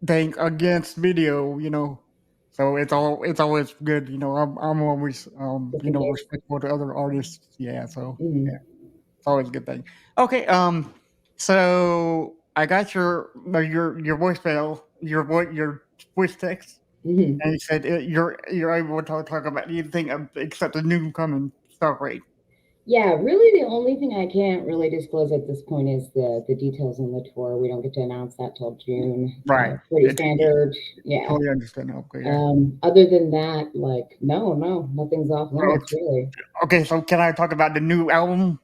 thing against video, So it's always good, I'm always Just in case. respectful to other artists. Yeah, so yeah, Mhm. it's always a good thing. Okay, so I got your voicemail, your voice text, Mhm. and you said you're able to talk about anything except the new coming stuff, right? Yeah, really the only thing I can't really disclose at this point is the details on the tour. We don't get to announce that till June. Right. Pretty Yeah, standard. Yeah. totally understand. Okay, yeah. Other than that, like, no, nothing's off limits really. Okay, so can I talk about the new album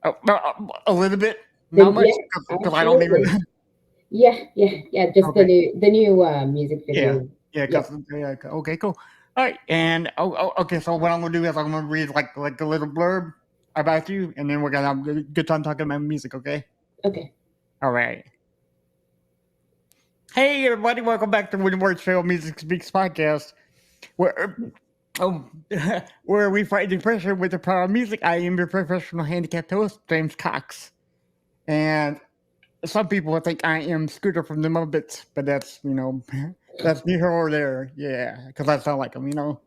a little bit? Not Then much, yeah, because I don't even. absolutely. Yeah. Just Okay, the new music yeah, video. yeah, Yep. because yeah, okay, cool. All right, and okay. So what I'm gonna do is I'm gonna read like a little blurb about you, and then we're gonna have a good time talking about music. Okay. Okay. All right. Hey everybody, welcome back to Win Word Trail Music Speaks podcast, where oh, where we fight depression with the power of music. I am your professional handicapped host, James Cox, and some people think I am Scooter from the Muppets, but that's that's neither or there. Yeah, because I sound like him.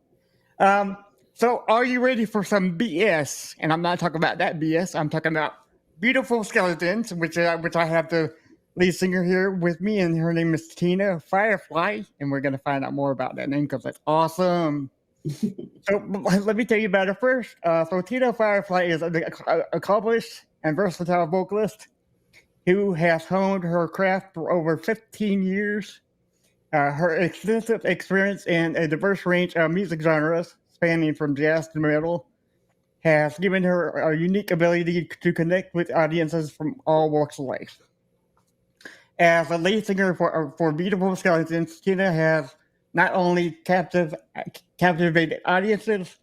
Um, so are you ready for some BS? And I'm not talking about that BS. I'm talking about Beautiful Skeletons, which I have the lead singer here with me, and her name is Tina Firefly, and we're gonna find out more about that name because that's awesome. So let me tell you about her first. So Tina Firefly is an accomplished and versatile vocalist who has honed her craft for over 15 years. Her extensive experience in a diverse range of music genres, spanning from jazz to metal, has given her a unique ability to connect with audiences from all walks of life. As a lead singer for Beautiful Skeletons, Tina has not only captivated audiences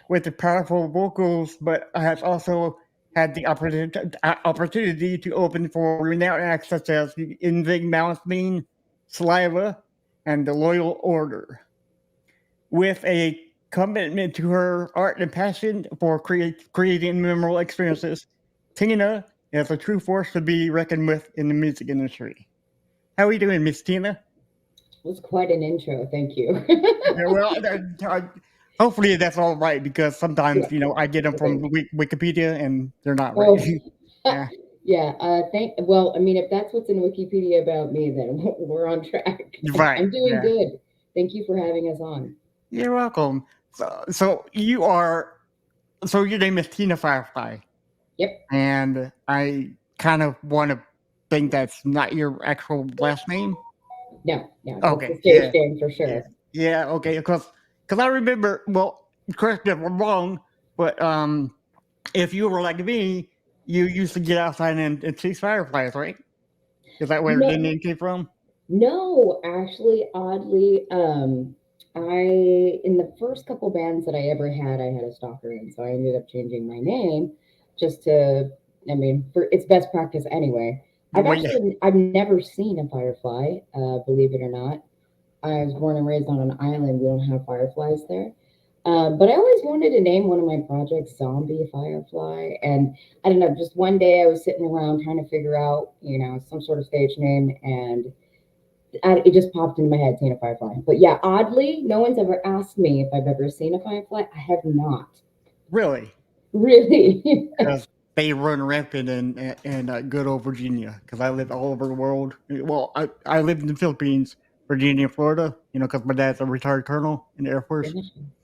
with the powerful vocals, but has also had the opportunity to open for renowned acts such as the Invig Malmsteen, Saliva, and the Loyal Order. With a commitment to her art and passion for creating memorable experiences, Tina is a true force to be reckoned with in the music industry. How are you doing, Miss Tina? It was quite an intro. Thank you. Yeah, well, hopefully that's all right because Yeah, sometimes I get them it from is. Wikipedia and they're not right. Oh, Yeah, yeah. Well, I mean, if that's what's in Wikipedia about me, then we're on track. right. I'm doing Yeah, good. Thank you for having us on. you're welcome. So your name is Tina Firefly, Yep. and I kind of want to think that's not your actual last name. No, that's the Okay, stage yeah, name for yeah, sure. yeah. Okay, because I remember. Well, correct me if I'm wrong, but if you were like me, you used to get outside and chase fireflies, right? Is that where the No, name came from? no, actually, oddly, I in the first couple bands that I ever had, I had a stalker in, so I ended up changing my name just to, I mean, for it's best practice anyway. Well, yeah, I've never seen a firefly, believe it or not. I was born and raised on an island. We don't have fireflies there. But I always wanted to name one of my projects Zombie Firefly. And I don't know, just one day I was sitting around trying to figure out, some sort of stage name. And it just popped into my head, seeing a firefly. But yeah, oddly, no one's ever asked me if I've ever seen a firefly. I have not. really, Really? because they run rampant in good old Virginia. Because I lived all over the world. Well, I lived in the Philippines, Virginia, Florida. Because my dad's a retired colonel in the Air Force.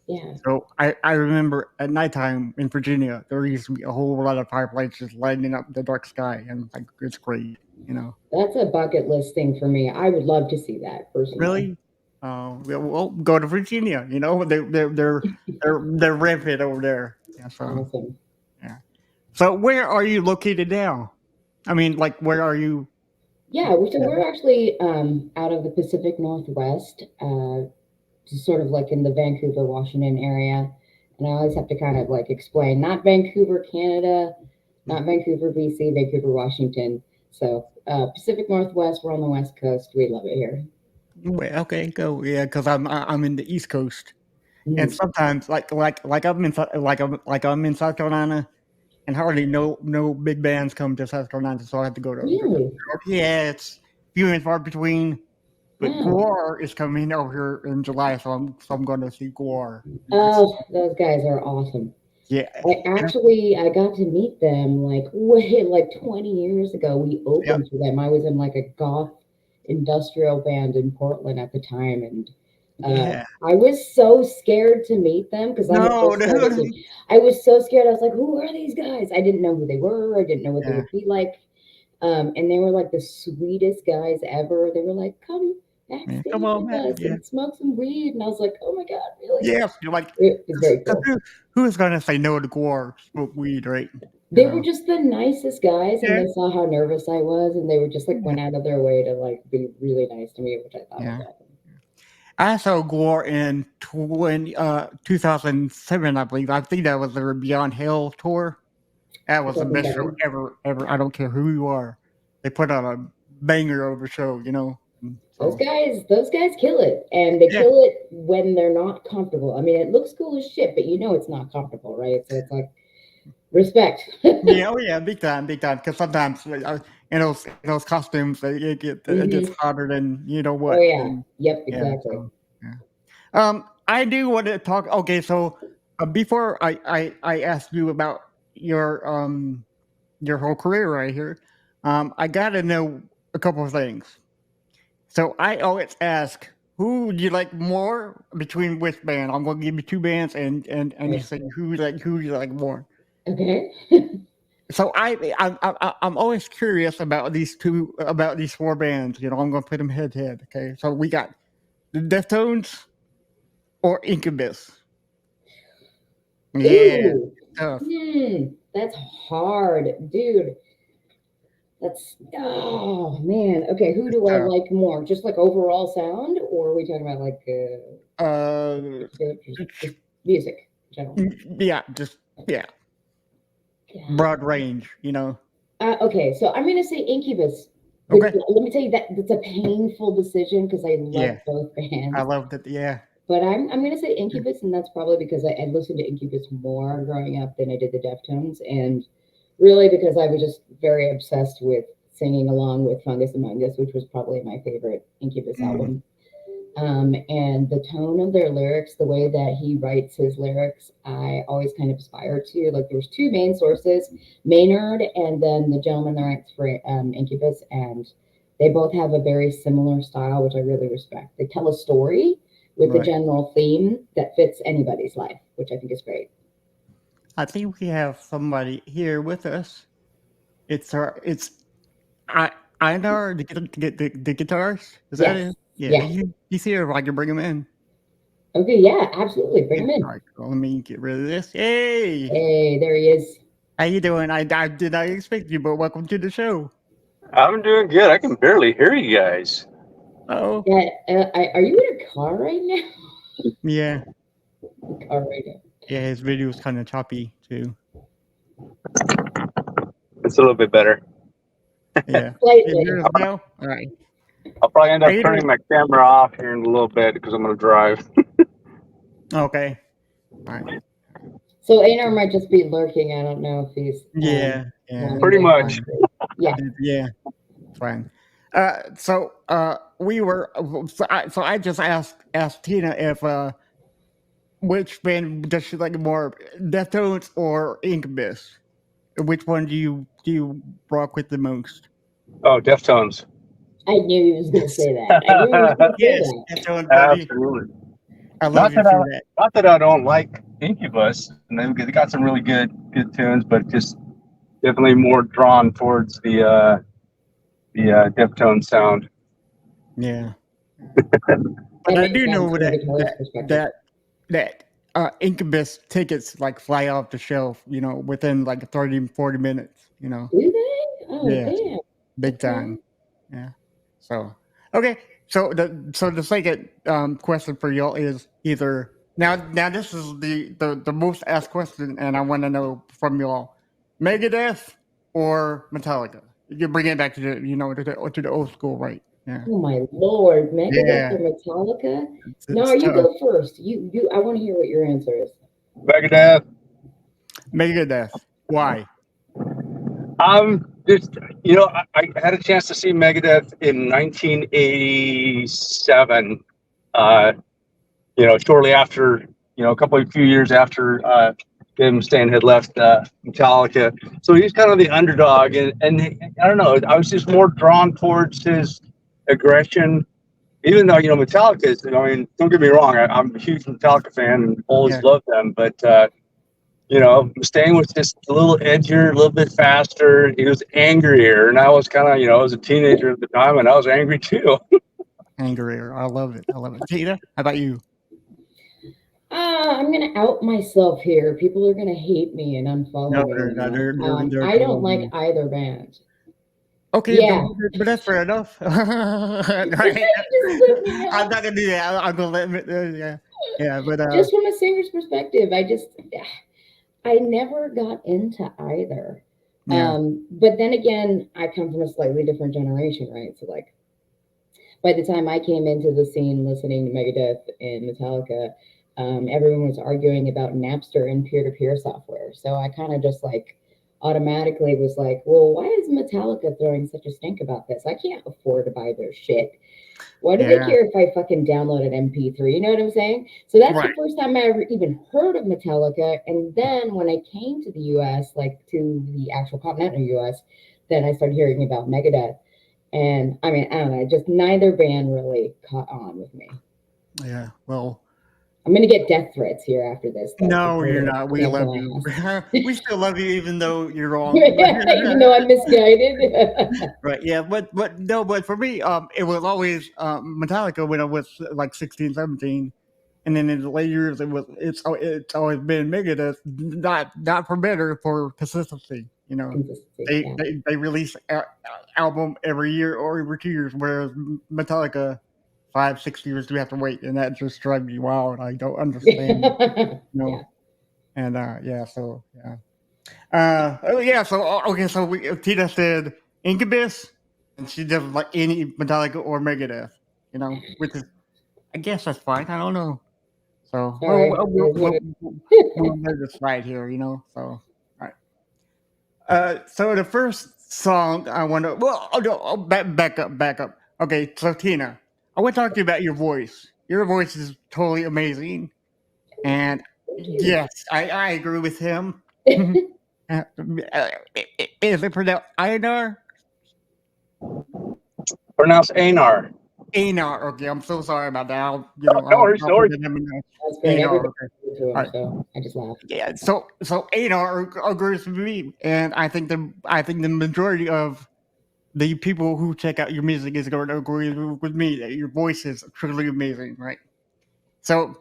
Yeah. So I remember at nighttime in Virginia, there used to be a whole lot of fireflies just lighting up the dark sky, and like it's great. That's a bucket list thing for me. I would love to see that personally. Really? Well, go to Virginia. They're rampant over there. Yeah. So Awesome. yeah. So where are you located now? I mean, like, where are you? Yeah, so we're actually out of the Pacific Northwest, just sort of like in the Vancouver, Washington area. And I always have to kind of like explain, not Vancouver, Canada, not Vancouver, BC, Vancouver, Washington. So Pacific Northwest, we're on the West Coast. We love it here. Okay, go. Yeah, because I'm in the East Coast, and Mm. sometimes like I'm in South Carolina, and hardly no big bands come to South Carolina, so I have to go to. Really? Yeah, it's few and far between. But Wow. Gore is coming over here in July, so I'm going to see Gore. Oh, those guys are awesome. Yeah. I got to meet them like 20 years ago. We opened for them. I was in like a goth industrial band in Portland at the time, and Yeah. I was so scared to meet them because I had No, just started. I was so scared. I was like, "Who are these guys?" I didn't know who they were. I didn't know what they would be like. And they were like the sweetest guys ever. They were like, "Come backstage come on, with man. us and smoke some weed," and I was like, "Oh my god, really?" Yes, you're like, It was very cool. Who's gonna say no to Gore? Smoke weed, right? They were just the nicest guys, and Yeah. they saw how nervous I was, and they were just like went out of their way to like be really nice to me, which I thought was awesome. I saw Gore in 2007, I believe. I think that was their Beyond Hell tour. That was the best show ever. I don't care who you are. They put on a banger of a show, you know. Those guys kill it, and they kill it when they're not comfortable. I mean, it looks cool as shit, but you know it's not comfortable, right? So it's like respect. Oh yeah, big time. Because sometimes in those costumes, it gets hotter than you know what. Oh yeah, yep, exactly. I do want to talk. Okay, so before I ask you about your whole career right here, I got to know a couple of things. So I always ask, who do you like more between which band? I'm going to give you two bands, and you say who you like more. Okay. So I'm always curious about these four bands. You know, I'm going to put them head to head. Okay, so we got the Deftones or Incubus. Yeah, tough. That's hard, dude. Oh man. Okay, who do I like more? Just like overall sound, or are we talking about like just music in general? Broad range, you know. Okay, so I'm gonna say Incubus. Okay. Let me tell you that it's a painful decision because I love both bands. I love that. Yeah. But I'm gonna say Incubus, and that's probably because I listened to Incubus more growing up than I did the Deftones, and really because I was just very obsessed with singing along with Fungus Among Us, which was probably my favorite Incubus album. And the tone of their lyrics, the way that he writes his lyrics, I always kind of aspire to. Like there was two main sources, Maynard and then the gentleman that writes for Incubus, and they both have a very similar style, which I really respect. They tell a story with a general theme that fits anybody's life, which I think is great. I think we have somebody here with us. It's Einar, the guitarist. Is that it? Yeah. He's here. If I can bring him in. Okay, yeah, absolutely. Bring him in. All right, let me get rid of this. Hey. Hey, there he is. How you doing? I did not expect you, but welcome to the show. I'm doing good. I can barely hear you guys. Oh. Yeah, are you in a car right now? Yeah. Car right now. Yeah, his video is kind of choppy too. It's a little bit better. Yeah. All right. I'll probably end up turning my camera off here in a little bit because I'm going to drive. Okay. All right. So Einar might just be lurking. I don't know if he's pretty much. Yeah. Fine. So I just asked Tina if which band does she like more, Deftones or Incubus? Which one do you rock with the most? Oh, Deftones. I knew he was going to say that. Yes, Deftones, absolutely. I love that. Not that I don't like Incubus, and they got some really good tunes, but just definitely more drawn towards the Deftones sound. Yeah. But I do know that Incubus tickets like fly off the shelf, you know, within like 30-40 minutes, you know. Do they? Oh, damn. Big time. Yeah. So, okay. So the second question for y'all is either now this is the most asked question, and I want to know from y'all, Megadeth or Metallica. You bring it back to the old school, right? Yeah. Oh my lord, Megadeth or Metallica? No, you go first. You. I want to hear what your answer is. Megadeth. Why? just, I had a chance to see Megadeth in 1987. Shortly after, a few years after Dave Mustaine had left Metallica. So he's kind of the underdog, and I don't know. I was just more drawn towards his aggression, even though Metallica is. I mean, don't get me wrong. I'm a huge Metallica fan and always loved them, but Mustaine was just a little edgier, a little bit faster. He was angrier, and I was kind of, I was a teenager at the time, and I was angry too. Angrier. I love it. Tina, how about you? I'm gonna out myself here. People are gonna hate me and unfollow me. I don't like either band. Okay, yeah. But that's fair enough. I'm not gonna do that. I'm gonna let yeah. But just from a singer's perspective, I never got into either. Yeah. But then again, I come from a slightly different generation, right? So like, by the time I came into the scene listening to Megadeth and Metallica, everyone was arguing about Napster and peer-to-peer software. So I kind of just like automatically was like, well, why is Metallica throwing such a stink about this? I can't afford to buy their shit. Why do they care if I fucking download an MP3? You know what I'm saying? So that's the first time I ever even heard of Metallica. And then when I came to the US, like to the actual continental US, then I started hearing about Megadeth. And I mean, I don't know, just neither band really caught on with me. Yeah, well, I'm going to get death threats here after this. No, you're not. We love you. We still love you, even though you're wrong. Even though I'm misguided. Right. Yeah. But for me, it was always Metallica when I was like 16, 17. And then in the late years, it's always been Megadeth, not for better, for consistency. They release an album every year or every 2 years, whereas Metallica 5-6 years do we have to wait, and that just drives me wild. I don't understand. Yeah. And so Tina said Incubus, and she doesn't like any Metallica or Megadeth, which is, I guess that's fine. I don't know. So we'll let this slide here, So all right. So the first song I want to back up. Okay, so Tina, I want to talk to you about your voice. Your voice is totally amazing, and yes, I agree with him. Is it pronounced Einar? Pronounced Einar. Einar. Okay, I'm so sorry about that. No worries. That's great. Everybody to him, so I just laughed. Yeah. So Einar agrees with me, and I think the majority of the people who check out your music is going to agree with me that your voice is truly amazing, right? So,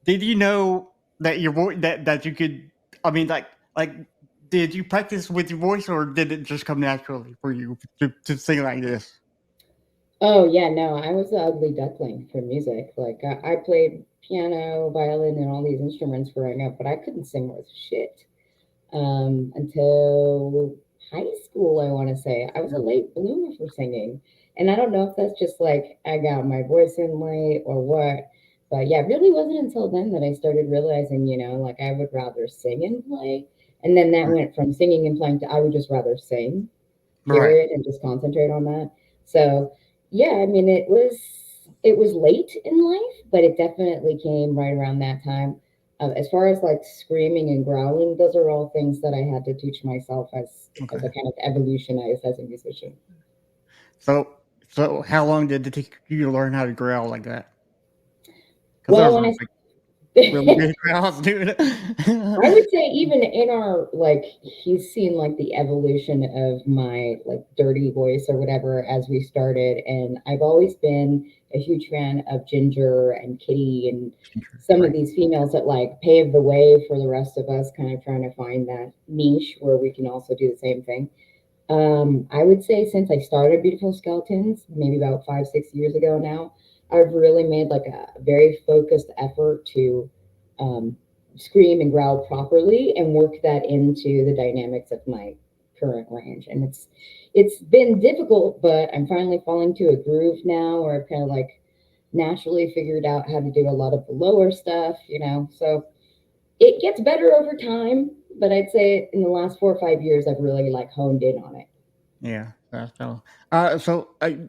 did you know that your voice that you could? I mean, like, did you practice with your voice, or did it just come naturally for you to sing like this? Oh yeah, no, I was the ugly duckling for music. Like I played piano, violin, and all these instruments growing up, but I couldn't sing worth shit until high school. I want to say I was a late bloomer for singing, and I don't know if that's just like I got my voice in late or what. But yeah, it really wasn't until then that I started realizing, like I would rather sing and play, and then that went from singing and playing to I would just rather sing, period, and just concentrate on that. So. Yeah, I mean, it was late in life, but it definitely came right around that time. As far as like screaming and growling, those are all things that I had to teach myself as a kind of evolutionized as a musician. So how long did it take you to learn how to growl like that? Well, when really big growls, dude. I would say even in our he's seen like the evolution of my like dirty voice or whatever as we started, and I've always been a huge fan of Ginger and Kitty and some of these females that like pave the way for the rest of us, kind of trying to find that niche where we can also do the same thing. I would say since I started Beautiful Skeletons, maybe about 5-6 years ago now, I've really made like a very focused effort to scream and growl properly and work that into the dynamics of my current range. And it's been difficult, but I'm finally falling to a groove now where I've kind of like naturally figured out how to do a lot of the lower stuff, So it gets better over time. but I'd say in the last 4 or 5 years, I've really like honed in on it. Yeah.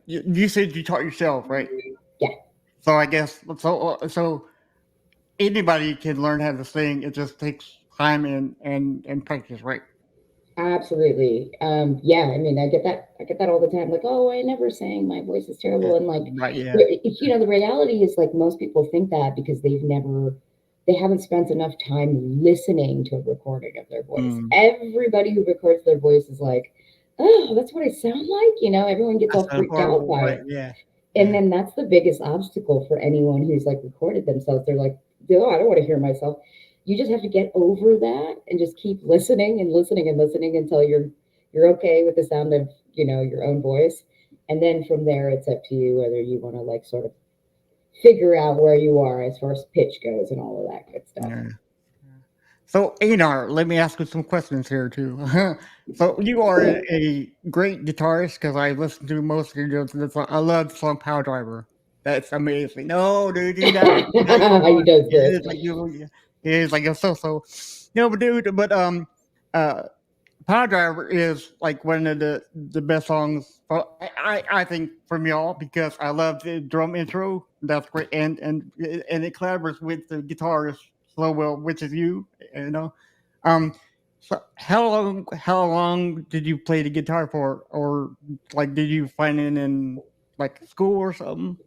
You said you taught yourself, right? Yeah, So I guess so anybody can learn how to sing. It just takes time and practice, right? absolutely. Yeah, I mean, I get that all the time. Like, oh, I never sang. My voice is terrible. And like, Right. Yeah. the reality is like most people think that because they haven't spent enough time listening to a recording of their voice. Mm. Everybody who records their voice is like, oh, that's what I sound like. Everyone gets That's all freaked out by right. it. Yeah. And Yeah. then that's the biggest obstacle for anyone who's like recorded themselves. They're like, oh, I don't want to hear myself. You just have to get over that and just keep listening and listening and listening until you're okay with the sound of, your own voice. And then from there it's up to you whether you want to like sort of figure out where you are as far as pitch goes and all of that good stuff. Yeah. So, Anar, let me ask you some questions here too. So, you are a great guitarist because I listen to most of your song. I love the song "Power Driver." That's amazing. No, dude, you got it. You got it. Come He on. does this. It's like you. It's like a so. No, but dude, uh, Power Driver is like one of the best songs. I think from y'all because I love the drum intro. That's great, and it collaborates with the guitarist so well, which is you. You know, um. So how long did you play the guitar for, or like did you find it in like school or something?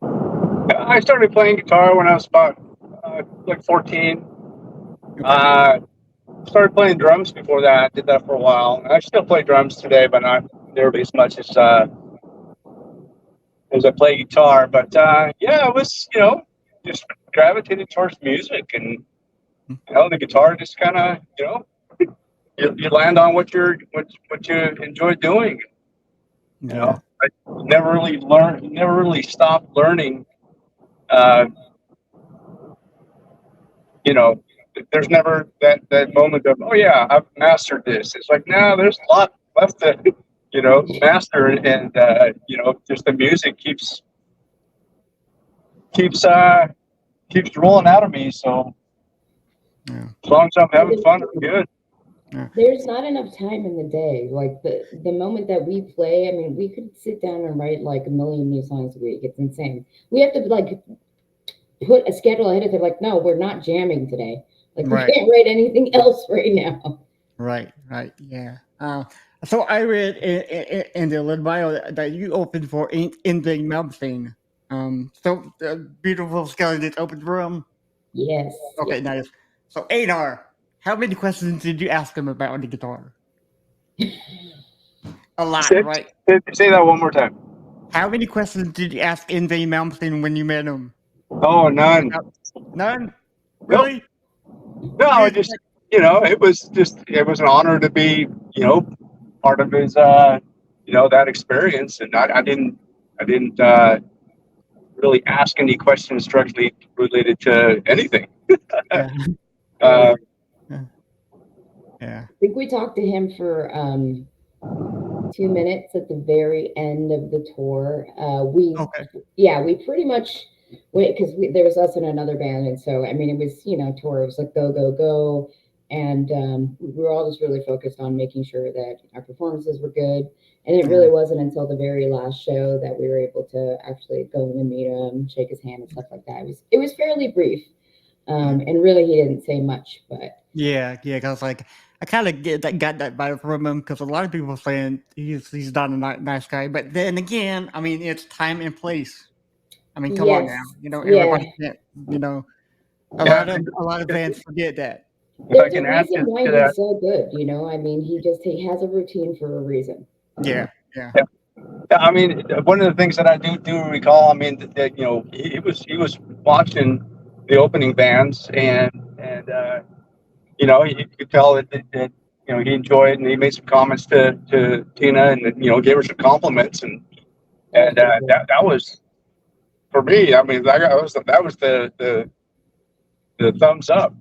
I started playing guitar when I was about like 14. Okay. Uh, Started playing drums before that. Did that for a while. I still play drums today, but not nearly as much as I play guitar. But yeah, it was just gravitated towards music, and the guitar just kind of you land on what you enjoy doing. Yeah. I never really stopped learning. Uh, you know, there's never that moment of, oh yeah, I've mastered this. It's like, no, there's a lot left to master, and just the music keeps rolling out of me. So Yeah. as long as I'm having fun, I'm good. Yeah. There's not enough time in the day. Like the moment that we play, I mean, we could sit down and write like a million new songs a week. It's insane. We have to like put a schedule ahead of time. Like, no, we're not jamming today. Like, we Right. can't write anything else right now. Right. Yeah. So I read in the little bio that you opened for in the Malmsteen. So beautiful skeleton open for him. Yes. Okay, Yes. nice. So Adar, how many questions did you ask him about the guitar? A lot, Say, right? say that one more time. How many questions did you ask in the Malmsteen when you met him? Oh, none. None. Nope. Really? No, just it was an honor to be part of his that experience, and I didn't really ask any questions directly related to anything. Yeah. Uh, Yeah. I think we talked to him for 2 minutes at the very end of the tour. We pretty much went because there was us and another band, and so I mean it was tour. It was like go go go, and we were all just really focused on making sure that our performances were good. And it really wasn't until the very last show that we were able to actually go in and meet him, shake his hand, and stuff like that. It was fairly brief, and really he didn't say much, but Yeah, because like I kind of got that vibe from him because a lot of people are saying he's not a nice guy, but then again, I mean it's time and place. I mean, come on yes, now, yeah. everybody can't, a lot of bands forget that. if I There's a can add reason why to that, he's so good, I mean, he has a routine for a reason. Yeah. yeah, I mean, one of the things that I do recall, I mean, that he was watching the opening bands, and you could tell that he enjoyed, and he made some comments to Tina, and gave her some compliments, and that was for me. I mean, that was the thumbs up.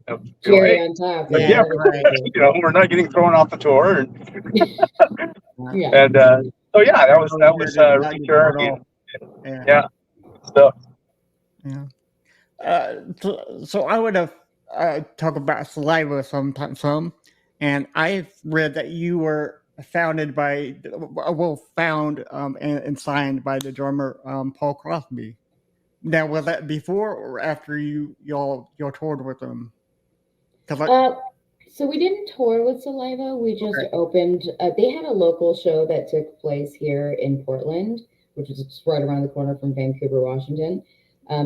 Cherry Hey, on top. but Yeah, yeah, that was we're not getting thrown off the tour, yeah. and so yeah, that was Not really getting thrown encouraging. off. Yeah, so Yeah. So I would have talk about Saliva some, and I've read that you were found and signed by the drummer Paul Crosby. Now, was that before or after y'all toured with them? So we didn't tour with Saliva. We just Okay. opened. They had a local show that took place here in Portland, which is just right around the corner from Vancouver, Washington.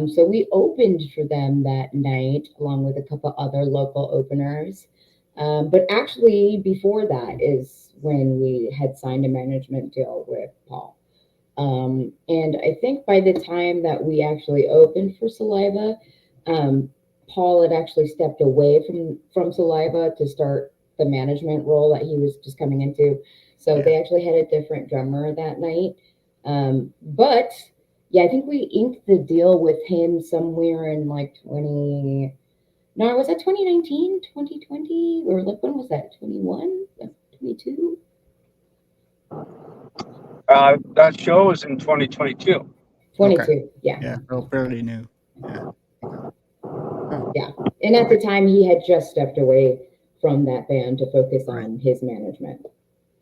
So we opened for them that night, along with a couple other local openers. But actually, before that is when we had signed a management deal with Paul. And I think by the time that we actually opened for Saliva, um, Paul had actually stepped away from Saliva to start the management role that he was just coming into. So Yeah. they actually had a different drummer that night. But yeah, I think we inked the deal with him somewhere in like 20. No, was that 2019, 2020? Or like when was that? 21? 22? That show was in 2022. 22. Yeah. Yeah, so fairly new. Yeah. Yeah. And at the time, he had just stepped away from that band to focus Right. on his management.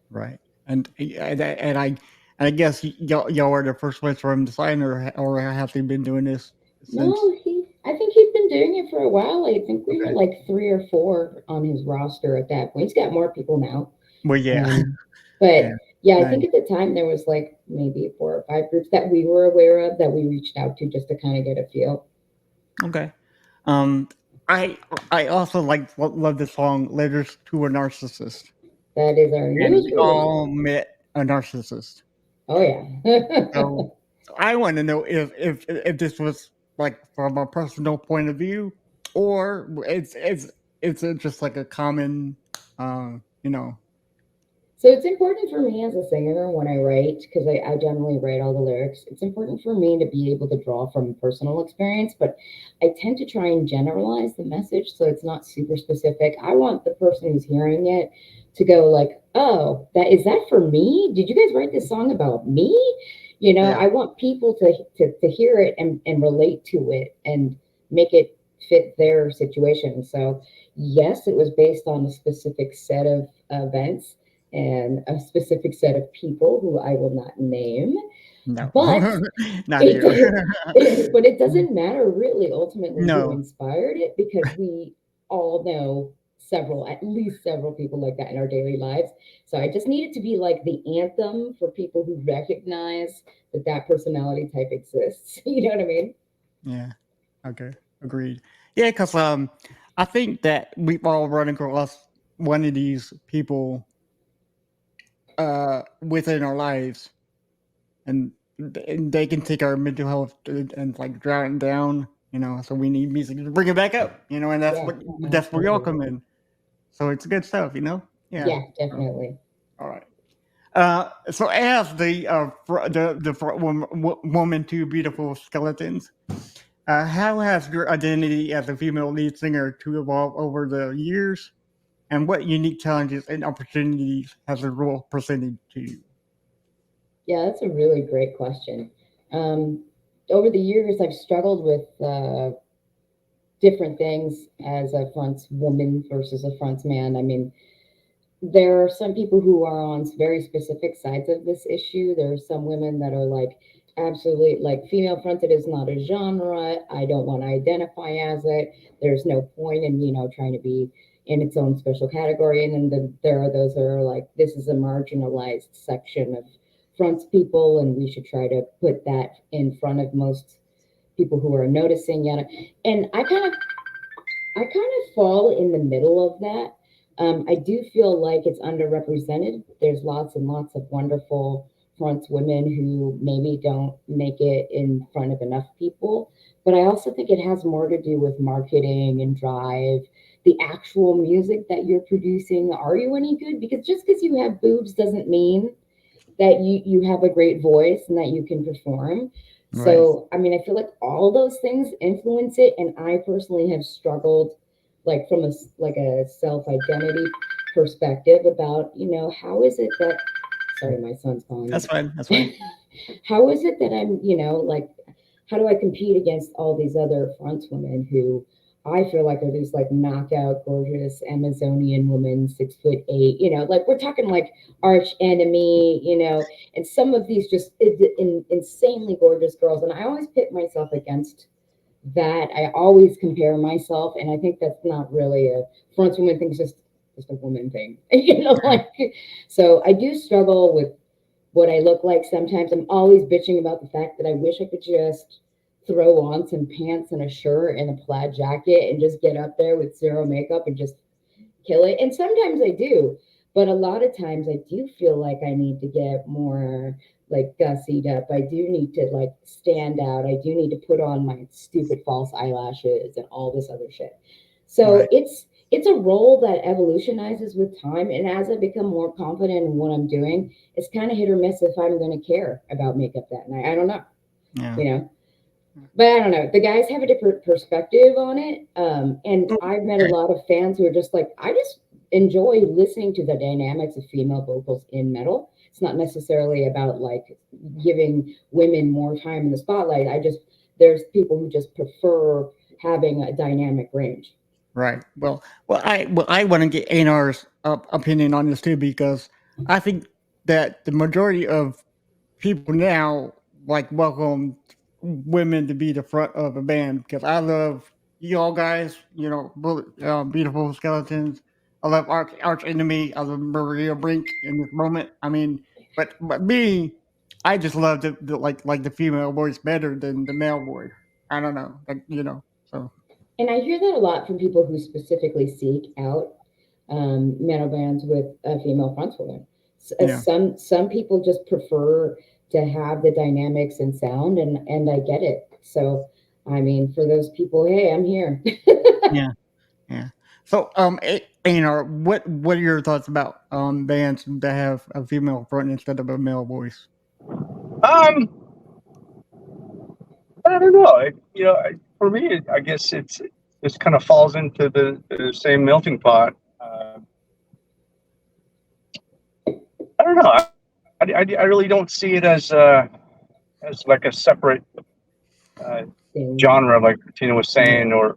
Right. And I guess y'all were the first ones for him to sign, or have they been doing this since? No, I think he'd been doing it for a while. I think we were Okay. like 3 or 4 on his roster at that point. He's got more people now. Well, yeah. But Yeah. I think at the time there was like maybe 4 or 5 groups that we were aware of that we reached out to just to kind of get a feel. Okay. I also love the song "Letters to a Narcissist," That is our and newest we release. all met a narcissist. Oh yeah. So I want to know if this was like from a personal point of view, or it's just like a common, you know. So it's important for me as a singer when I write, because I generally write all the lyrics. It's important for me to be able to draw from personal experience, but I tend to try and generalize the message so it's not super specific. I want the person who's hearing it to go like, "Oh, is that for me? Did you guys write this song about me?" Yeah. I want people to hear it and relate to it and make it fit their situation. So yes, it was based on a specific set of events and a specific set of people who I will not name. No, But not it, here. but it doesn't matter really ultimately who No. inspired it, because we all know at least several people like that in our daily lives. So I just need it to be like the anthem for people who recognize that personality type exists. You know what I mean? Yeah. Okay. Agreed. Yeah, because I think that we've all run across one of these people within our lives, and they can take our mental health and like drown it down. So we need music to bring it back up. And Yeah, that's where y'all absolutely. come in. So it's good stuff. Yeah. Yeah, So, definitely. all right. So as the front woman to Beautiful Skeletons, how has your identity as a female lead singer to evolve over the years, and what unique challenges and opportunities has the role presented to you? Yeah, that's a really great question. Um, Over the years, I've struggled with different things as a fronts woman versus a fronts man. I mean, there are some people who are on very specific sides of this issue. There are some women that are like, absolutely, like female fronted is not a genre. I don't want to identify as it. There's no point in, trying to be in its own special category. And then there are those that are like, this is a marginalized section of fronts people, and we should try to put that in front of most people who are noticing. And I kind of fall in the middle of that. I do feel like it's underrepresented. There's lots and lots of wonderful fronts women who maybe don't make it in front of enough people. But I also think it has more to do with marketing and drive, the actual music that you're producing. Are you any good? Because just because you have boobs doesn't mean that you have a great voice and that you can perform. Right. So, I mean, I feel like all those things influence it, and I personally have struggled, like from a self identity perspective, about how is it that. Sorry, my son's calling That's me. fine. That's fine. How is it that I'm, like, how do I compete against all these other front women who I feel like are these like knockout, gorgeous Amazonian women, 6'8", like we're talking like arch enemy, and some of these just insanely gorgeous girls. And I always pit myself against that. I always compare myself, and I think that's not really a front woman thing, it's just a woman thing, like so I do struggle with what I look like sometimes. I'm always bitching about the fact that I wish I could just throw on some pants and a shirt and a plaid jacket and just get up there with zero makeup and just kill it. And sometimes I do, but a lot of times I do feel like I need to get more like gussied up. I do need to like stand out. I do need to put on my stupid false eyelashes and all this other shit. So Right. it's a role that evolutionizes with time. And as I become more confident in what I'm doing, it's kind of hit or miss if I'm going to care about makeup that night. I don't know, Yeah. you know. But I don't know. The guys have a different perspective on it. And Oh, I've met a okay. lot of fans who are just like, I just enjoy listening to the dynamics of female vocals in metal. It's not necessarily about like giving women more time in the spotlight. There's people who just prefer having a dynamic range. Right. Well, I want to get Anar's opinion on this too because I think that the majority of people now like welcome women to be the front of a band because I love you all guys. Beautiful skeletons. I love Arch Enemy. I love Maria Brink in this moment. I mean, but me, I just love like the female voice better than the male voice. I don't know, So And I hear that a lot from people who specifically seek out metal bands with a female frontwoman. yeah. Some people just prefer to have the dynamics and sound, and I get it. So, I mean, for those people, hey, I'm here. Yeah. Yeah. So, Anar, what are your thoughts about bands that have a female front instead of a male voice? Um, I don't know. For me, I guess it kind of falls into the same melting pot. I don't know. I really don't see it as like a separate uh, Thing. genre, like Tina was Yeah. saying, or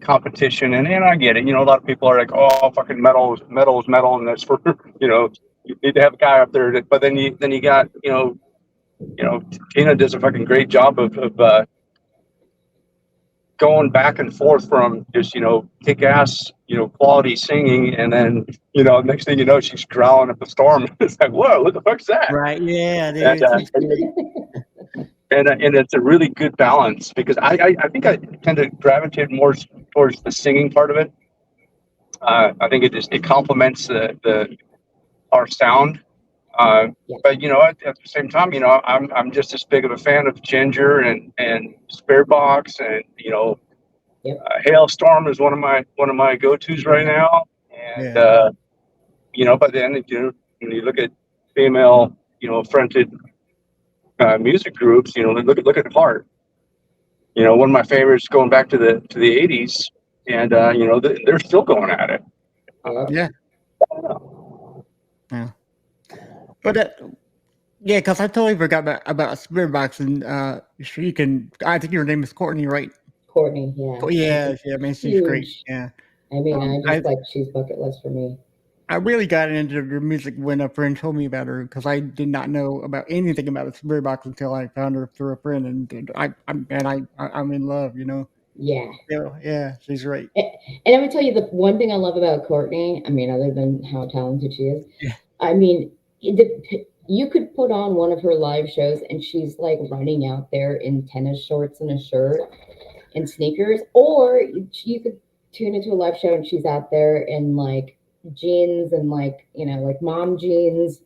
competition. And I get it. A lot of people are like, oh, fucking metal is metal, and that's for you need to have a guy up there. But then you got Tina does a fucking great job of going back and forth from just kick ass quality singing, and then next thing you know she's growling up a storm. It's like, whoa, what the fuck's that? Right. Yeah, And dude. and it's a really good balance because I think I tend to gravitate more towards the singing part of it. I think it complements the our sound. Yeah. But at the same time, I'm just as big of a fan of Ginger and Spirit Box, and Yep. Hailstorm is one of my go-tos right now. And Yeah. but then when you look at female fronted music groups, look at Heart. One of my favorites going back to the 80s, and they're still going at it. Yep. Yeah. I don't know. Yeah. But yeah, because I totally forgot about Spirit Box and she can. I think your name is Courtney, right? Courtney. Yeah. Oh She's a yeah, yeah. Man, she's great. huge. Yeah. I mean, I I just like she's bucket list for me. I really got into the music when a friend told me about her because I did not know about anything about the Spirit Box until I found her through a friend, and I'm in love. Yeah. Yeah, she's great. And I'm gonna tell you the one thing I love about Courtney. I mean, other than how talented she is, Yeah. I mean, you could put on one of her live shows and she's like running out there in tennis shorts and a shirt and sneakers, or you could tune into a live show and she's out there in like jeans and like like mom jeans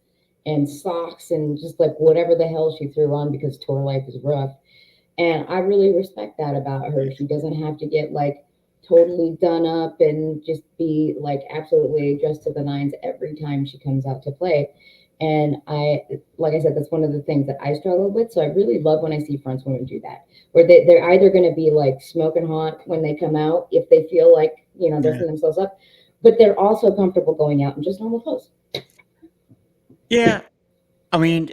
and socks and just like whatever the hell she threw on because tour life is rough. And I really respect that about her. She doesn't have to get like totally done up and just be like absolutely dressed to the nines every time she comes out to play. And like I said, that's one of the things that I struggle with. So I really love when I see frontwomen do that, where they're either going to be like smoking hot when they come out, if they feel like, Yeah. dressing themselves up, but they're also comfortable going out in just normal clothes. Yeah. I mean,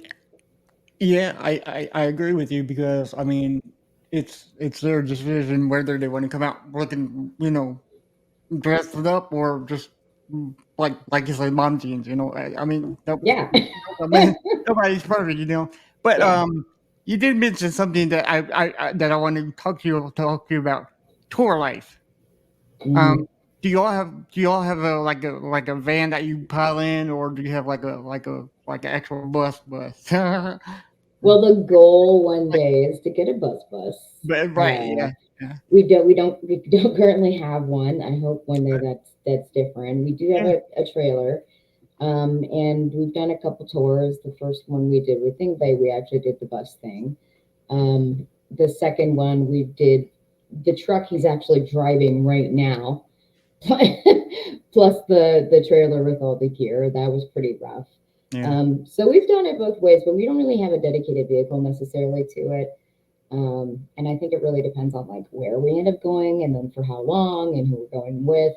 yeah, I agree with you because I mean, it's their decision whether they want to come out looking, dressed up or just like you said, mom jeans. I mean, Yeah. I mean, nobody's perfect. But Yeah. you did mention something that I want to talk to you about tour life. Mhm. Um, do y'all have a van that you pile in, or do you have like an actual bus? Well, the goal one day is to get a bus. But right, yeah, yeah, We don't currently have one. I hope one day that's different. We do have yeah, a trailer. And we've done a couple tours. The first one we did with Thingway, we actually did the bus thing. The second one we did the truck he's actually driving right now, plus the trailer with all the gear. That was pretty rough. yeah, So we've done it both ways, but we don't really have a dedicated vehicle necessarily to it. And I think it really depends on like where we end up going and then for how long and who we're going with.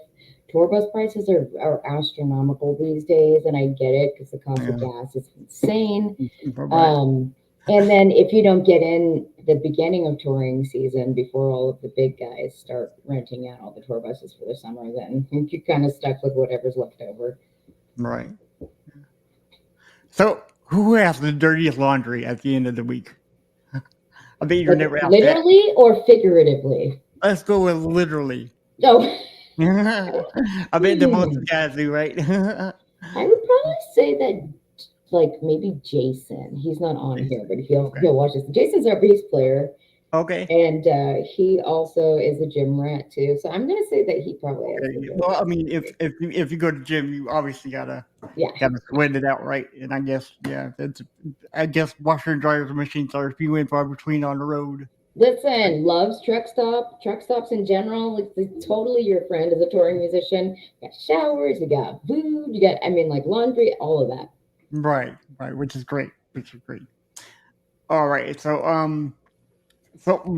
Tour bus prices are astronomical these days, and I get it because the cost of yeah. gas is insane. Right, Um, and then if you don't get in the beginning of touring season before all of the big guys start renting out all the tour buses for the summer, then you're kind of stuck with whatever's left over. right. So, who has the dirtiest laundry at the end of the week? I bet you're Like never asked that. literally or figuratively. Let's go with literally. No. I bet the most guys do, right? I would probably say that like maybe Jason. He's not on here, but Okay. he'll watch this. Jason's our bass player, Okay. and he also is a gym rat too. So I'm gonna say that he probably has the Okay. Well, I dirtiest mean, if laundry. if you go to the gym, you obviously gotta Yeah. sweat it out, right? And I guess washer and dryer machines are few and far between on the road. Listen, loves truck stops in general. It's totally your friend as a touring musician. You got showers, you got food, you got I mean like laundry, all of that. Right, right, which is great. Which is great. All right. So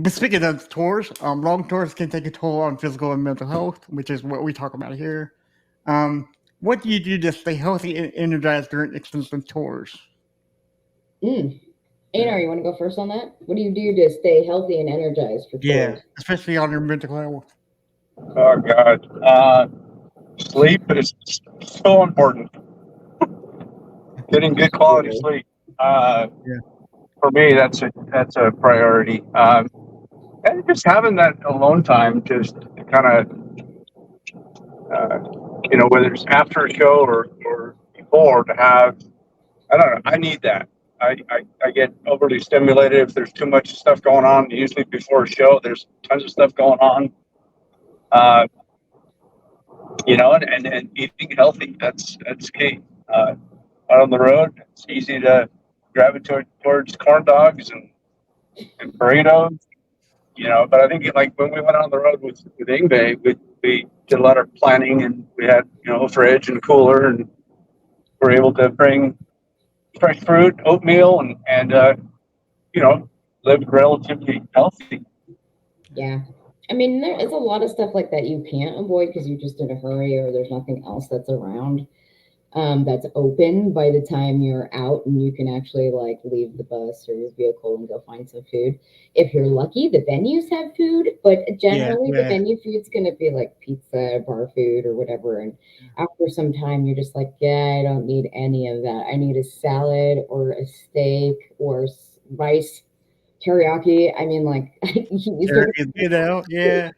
speaking of tours, long tours can take a toll on physical and mental health, which is what we talk about here. Um, what do you do to stay healthy and energized during extensive tours? Mm. Yeah, Anar, you want to go first on that? What do you do to stay healthy and energized for yeah, tours? especially on your mental health. Oh God, sleep is so important. Getting good quality Absolutely. sleep. Uh, Yeah, for me, that's a priority. And just having that alone time, just kind of, whether it's after a show or before, to have. I don't know. I need that. I get overly stimulated if there's too much stuff going on. Usually before a show, there's tons of stuff going on. Uh, and eating healthy. That's key. Out on the road, it's easy to gravitate towards corn dogs and burritos. But I think like when we went on the road with Ingve, we did a lot of planning, and we had a fridge and a cooler, and we're able to bring fresh fruit, oatmeal, and live relatively healthy. Yeah. I mean, there is a lot of stuff like that you can't avoid because you're just in a hurry or there's nothing else that's around that's open by the time you're out and you can actually like leave the bus or your vehicle and go find some food. If you're lucky, the venues have food, but yeah, generally the yeah. venue food's going to be like pizza, bar food, or whatever. And after some time, you're just like, yeah, I don't need any of that. I need a salad or a steak or rice teriyaki. I mean, like, you There start is, to, yeah,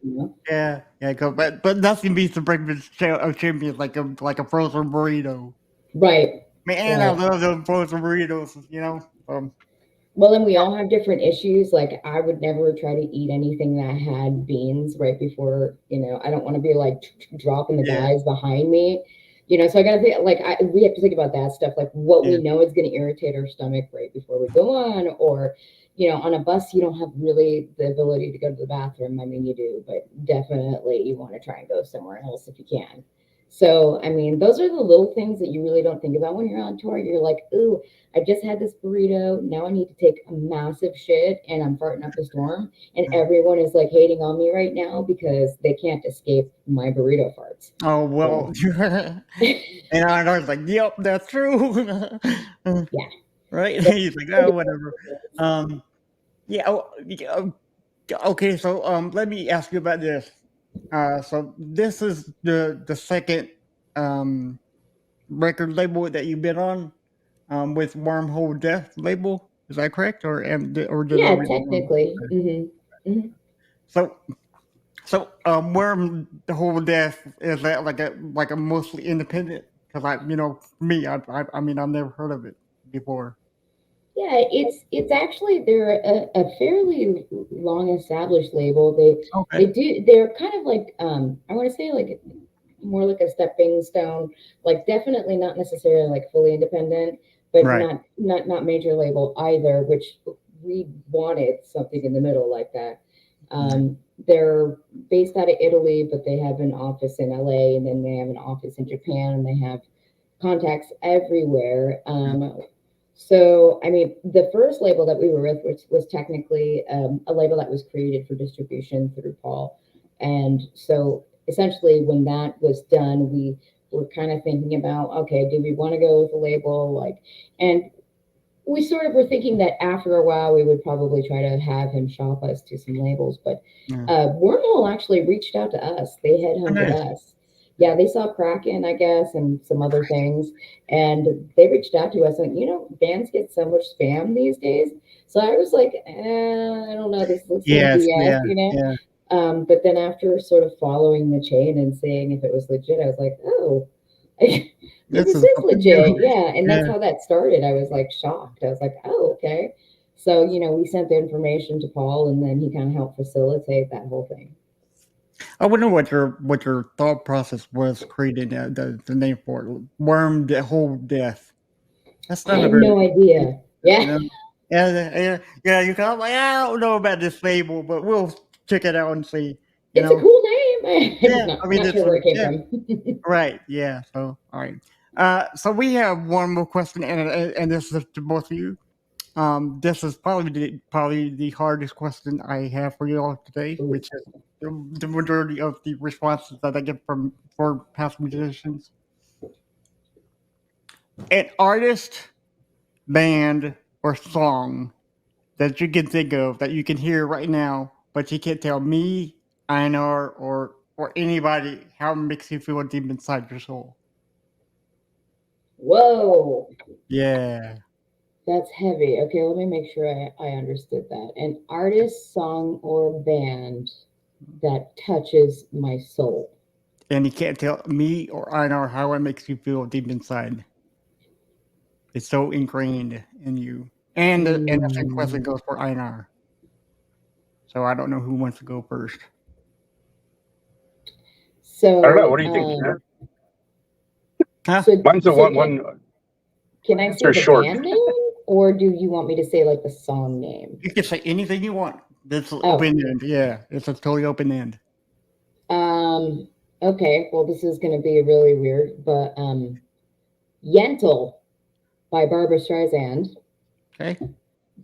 yeah, yeah. But nothing beats the breakfast of champions like a frozen burrito. right, Man, I right. love those frozen burritos. Well, and we all have different issues. Like, I would never try to eat anything that had beans right before, I don't want to be like dropping the Yeah, guys behind me. So I got to think, like, we have to think about that stuff, like what yeah, we know is going to irritate our stomach right before we go on, or, on a bus, you don't have really the ability to go to the bathroom. I mean, you do, but definitely you want to try and go somewhere else if you can. So, I mean, those are the little things that you really don't think about when you're on tour. You're like, ooh, I just had this burrito. Now I need to take a massive shit and I'm farting up a storm. And yeah. everyone is like hating on me right now because they can't escape my burrito farts. Oh So, well, and I was like, "Yep, that's true." yeah. Right? So, He's like, "Oh, whatever." Yeah. Okay, so let me ask you about this. So this is the second um record label that you've been on, with Wormhole Death label. Is that correct, or did I Yeah, read it wrong? technically. Hmm. So Wormhole Death, is that like a mostly independent? Because me, I mean, I've never heard of it before. Yeah, it's actually they're a fairly long established label. They Okay. do they're kind of like I want to say like more like a stepping stone, like definitely not necessarily like fully independent, but Right. not major label either, which we wanted something in the middle like that. They're based out of Italy, but they have an office in LA, and then they have an office in Japan, and they have contacts everywhere. So, I mean, the first label that we were with, which was technically a label that was created for distribution through Paul. And so, essentially, when that was done, we were kind of thinking about, okay, do we want to go with a label? And we sort of were thinking that after a while, we would probably try to have him shop us to some labels. But Yeah. Wormhole actually reached out to us. They Oh, headhunted nice. us. Yeah, they saw Kraken, I guess, and some other things, and they reached out to us. And bands get so much spam these days. So I was like, I don't know, this looks like Yes. BS, Yeah. Yeah. But then after sort of following the chain and seeing if it was legit, I was like, oh, This this is is something legit. new. Yeah. And that's Yeah. how that started. I was like shocked. I was like, oh, okay. So, we sent the information to Paul, and then he kind of helped facilitate that whole thing. I wonder what your thought process was creating the name for it. Whole Death. That's I not a have very no idea. you Yeah. know. Yeah. You kind of like, I don't know about this label, but we'll check it out and see. You It's a know. cool name. I'm just Yeah. I not, mean, not sure where it came yeah. from. Right. Yeah. So all right. So we have one more question, and this is to both of you. This is probably the hardest question I have for you all today, Ooh. which is the majority of the responses that I get for past musicians. An artist, band, or song that you can think of that you can hear right now, but you can't tell me, Einar, or anybody how it makes you feel deep inside your soul. Whoa. Yeah. That's heavy. Okay, let me make sure I understood that. An artist, song, or band that touches my soul. And you can't tell me or Einar how it makes you feel deep inside. It's so ingrained in you. And the same question Mm. goes for Einar. So I don't know who wants to go first. I don't know. So, What do you think? Huh? so, Mine's a so one can I say answer the short. band name, or do you want me to say like the song name? You can say anything you want. That's Oh, open end. Yeah, it's a totally open end. um, okay. Well, this is going to be really weird, but Yentl by Barbara Streisand. Okay.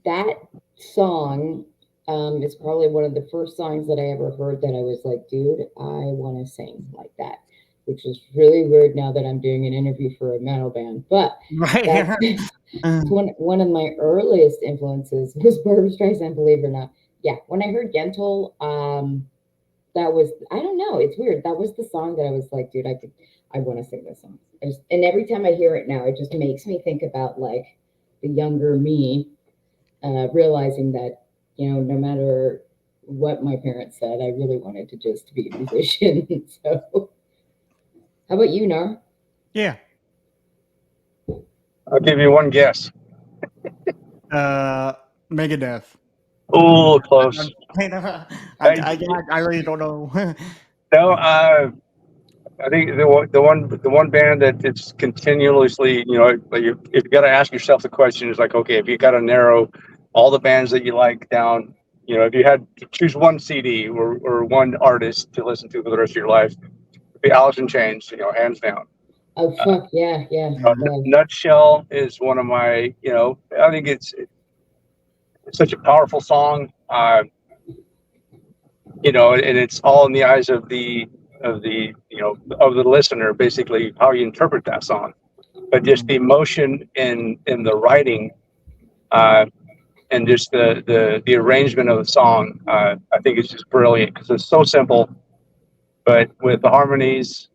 That song is probably one of the first songs that I ever heard that I was like, dude, I want to sing like that, which is really weird now that I'm doing an interview for a metal band. But that's Right. one of my earliest influences was Barbra Streisand, believe it or not. Yeah, when I heard Yentl, that was, I don't know, it's weird. That was the song that I was like, dude, I want to sing this song. And every time I hear it now, it just makes me think about like the younger me, realizing that no matter what my parents said, I really wanted to just be a musician. So, how about you, Nar? Yeah. I'll give you one guess. Megadeth. Oh, close. I really don't know. No, I think the one band that it's continuously, like if you got to ask yourself the question is like, okay, if you got to narrow all the bands that you like down, if you had to choose one CD or one artist to listen to for the rest of your life, it'd be Alice in Chains, hands down. Oh, fuck, yeah, love. Nutshell is one of my, I think it's such a powerful song, and it's all in the eyes of the listener, basically how you interpret that song. But just the emotion in the writing, and just the arrangement of the song, I think it's just brilliant because it's so simple, but with the harmonies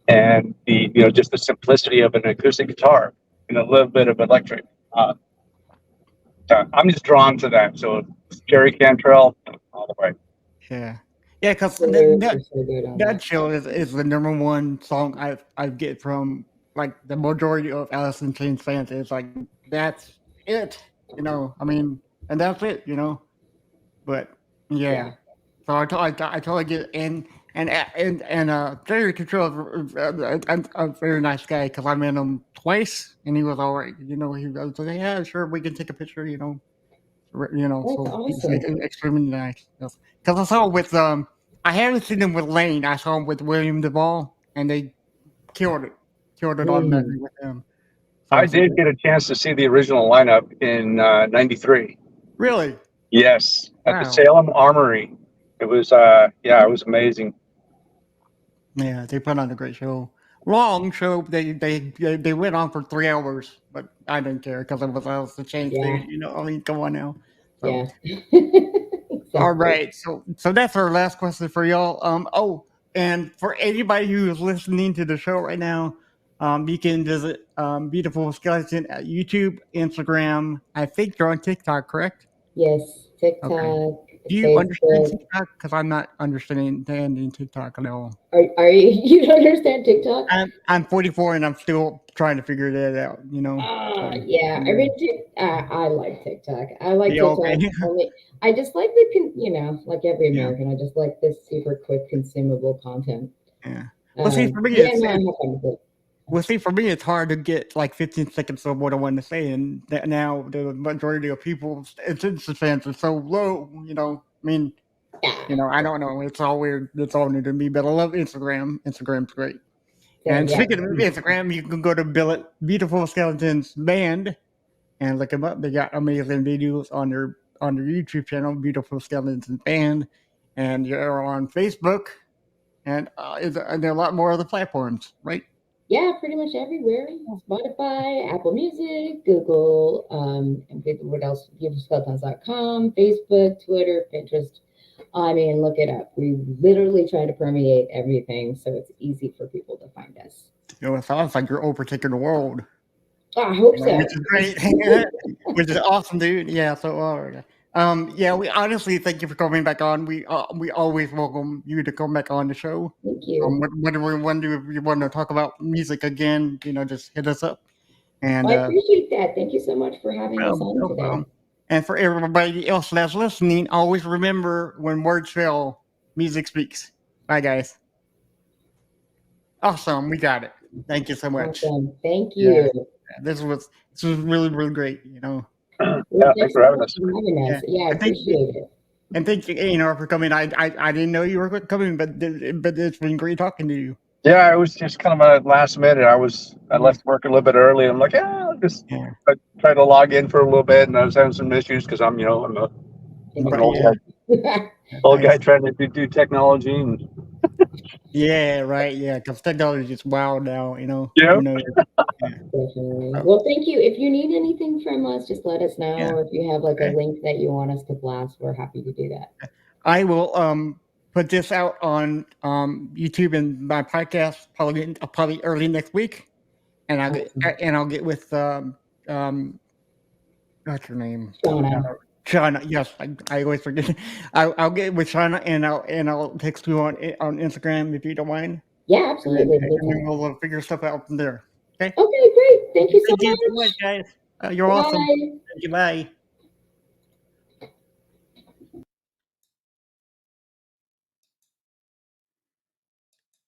and the just the simplicity of an acoustic guitar and a little bit of electric. I'm just drawn to that. So Jerry Cantrell all the way. Yeah. Yeah, because The lyrics are so good on that that. show is the number one song I get from like the majority of Alice in Chains fans. It's like that's it, I mean, and that's it, But yeah, Yeah. so I totally get it. And Jerry Control is a very nice guy because I met him twice and he was all right. He was like, yeah, sure, we can take a picture. That's So he's awesome. extremely nice. Because I saw with I haven't seen him with Lane. I saw him with William Duvall, and they killed it automatically Mhm. with him. I So did get a chance to see the original lineup in '93. really, Yes, at the wow, Salem Armory. It was it was amazing. yeah, they put on a great show. Long show. They went on for 3 hours, but I didn't care because it was Alice in Chains. Yeah. I mean, come on now. So Yeah. all Exactly. right, so that's our last question for y'all. And for anybody who is listening to the show right now, you can visit Beautiful Skeleton at YouTube, Instagram. I think you're on TikTok, correct? Yes. Okay. TikTok, Do you understand Facebook. TikTok? Because I'm not understanding TikTok at all. Are you you don't understand TikTok? I'm 44 and I'm still trying to figure that out. So, Yeah. I mean, I like TikTok. I like yeah, TikTok okay. only. I just like like every Yeah, American, I just like this super quick consumable content. yeah. Well, see, for me, Yeah, no, I have fun with it. Well, see, for me, it's hard to get like 15 seconds of what I want to say, and that now the majority of people's attention spans are so low. I mean, Yeah. I don't know. It's all weird. It's all new to me, but I love Instagram. Instagram's great. Same. And Yeah. speaking of Instagram, you can go to Beautiful Skeletons Band and look them up. They got amazing videos on their YouTube channel, Beautiful Skeletons Band, and you're on Facebook, and there are a lot more other platforms, right? Yeah, pretty much everywhere. Spotify, Apple Music, Google, and what else? BeautifulSkeletons.com, Facebook, Twitter, Pinterest. I mean, look it up. We literally try to permeate everything so it's easy for people to find us. It sounds like you're overtaking the world. I hope Which so. is great, which is awesome, dude. Yeah. So, yeah, we honestly thank you for coming back on. We always welcome you to come back on the show. Thank you. Whatever you want to do, if you want to talk about music again, just hit us up. And Well, I appreciate that. Thank you so much for having us on no today. problem. And for everybody else that's listening, always remember when words fail, music speaks. Bye, guys. Awesome, we got it. Thank you so much. Awesome. Thank Yeah, you. this was really really great. Well, Yeah, thanks for having us. for having us. Yeah, I I think appreciate it. And thank you, for coming. I didn't know you were coming, but it's been great talking to you. Yeah, it was just kind of a last minute. I left work a little bit early. I'm like, I'll just Yeah. try to log in for a little bit, and I was having some issues because I'm an old guy trying to do technology and Yeah, right. Yeah, because technology is wild now. Yeah. Who knows? Yeah. Definitely. Well, thank you. If you need anything from us, just let us know. Yeah. Or if you have like Okay. a link that you want us to blast, we're happy to do that. I will put this out on YouTube and my podcast probably early next week, and I'll get with what's her name? Shauna. Yes, I always forget. I'll get with Shauna and I'll text you on Instagram if you don't mind. Yeah, absolutely. And then we'll figure stuff out from there. Okay. Okay, great. Thank you so Thank you much. so much, guys. You're awesome. Bye. Thank you. Bye.